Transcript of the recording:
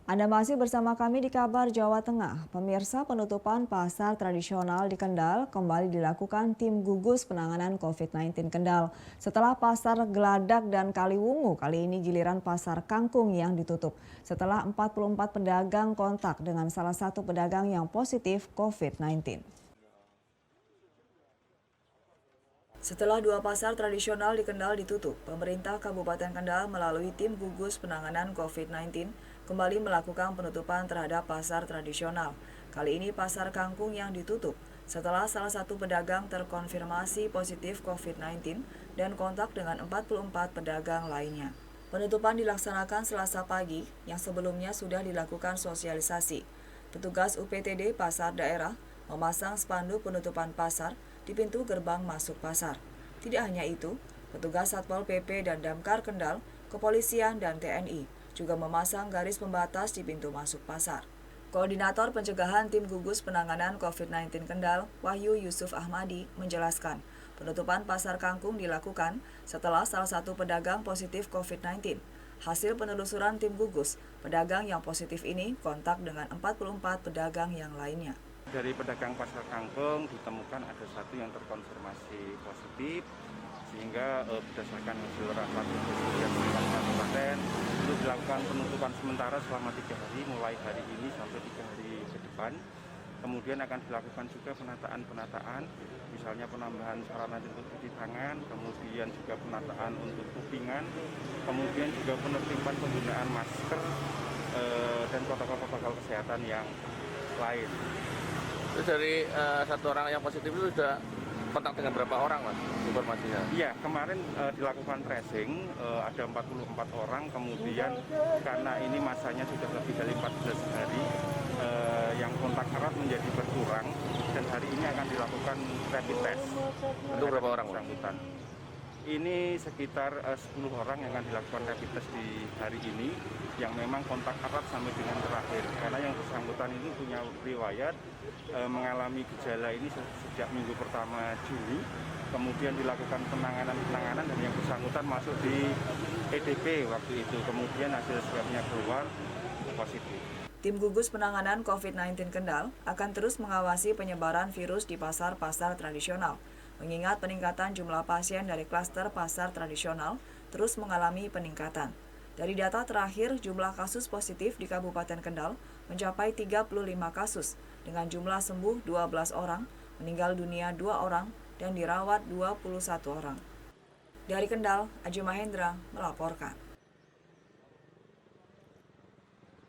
Anda masih bersama kami di Kabar Jawa Tengah. Pemirsa, penutupan pasar tradisional di Kendal kembali dilakukan tim gugus penanganan COVID-19 Kendal. Setelah pasar Geladak dan Kaliwungu, kali ini giliran pasar Kangkung yang ditutup. Setelah 44 pedagang kontak dengan salah satu pedagang yang positif COVID-19. Setelah dua pasar tradisional di Kendal ditutup, pemerintah Kabupaten Kendal melalui tim gugus penanganan COVID-19 kembali melakukan penutupan terhadap pasar tradisional. Kali ini pasar Kangkung yang ditutup setelah salah satu pedagang terkonfirmasi positif COVID-19 dan kontak dengan 44 pedagang lainnya. Penutupan dilaksanakan Selasa pagi yang sebelumnya sudah dilakukan sosialisasi. Petugas UPTD Pasar Daerah memasang spanduk penutupan pasar di pintu gerbang masuk pasar. Tidak hanya itu, petugas Satpol PP dan Damkar Kendal, Kepolisian dan TNI juga memasang garis pembatas di pintu masuk pasar. Koordinator Pencegahan Tim Gugus Penanganan COVID-19 Kendal, Wahyu Yusuf Ahmadi, menjelaskan penutupan pasar Kangkung dilakukan setelah salah satu pedagang positif COVID-19. Hasil penelusuran tim gugus, pedagang yang positif ini kontak dengan 44 pedagang yang lainnya. Dari pedagang pasar Kangkung ditemukan ada satu yang terkonfirmasi positif, sehingga berdasarkan hasil rapat kabupaten itu dilakukan penutupan sementara selama 3 hari, mulai hari ini sampai 3 hari ke depan. Kemudian akan dilakukan juga penataan, misalnya penambahan sarana untuk cuci tangan, kemudian juga penataan untuk kupingan, kemudian juga penertiban penggunaan masker dan protokol-protokol kesehatan yang lain. Terus dari satu orang yang positif itu sudah kontak dengan berapa orang, Mas, informasinya? Iya, kemarin dilakukan tracing, ada 44 orang, kemudian karena ini masanya sudah lebih dari 14 hari, yang kontak erat menjadi berkurang, dan hari ini akan dilakukan rapid test. Untuk berapa orang, Mas? Ini sekitar 10 orang yang akan dilakukan rapid test di hari ini, yang memang kontak erat sampai dengan terakhir. Karena yang bersangkutan ini punya riwayat mengalami gejala ini sejak minggu pertama Juni, kemudian dilakukan penanganan dan yang bersangkutan masuk di EDP waktu itu, kemudian hasil swabnya keluar positif. Tim gugus penanganan COVID-19 Kendal akan terus mengawasi penyebaran virus di pasar-pasar tradisional, mengingat peningkatan jumlah pasien dari klaster pasar tradisional terus mengalami peningkatan. Dari data terakhir, jumlah kasus positif di Kabupaten Kendal mencapai 35 kasus, dengan jumlah sembuh 12 orang, meninggal dunia 2 orang, dan dirawat 21 orang. Dari Kendal, Aji Mahendra melaporkan.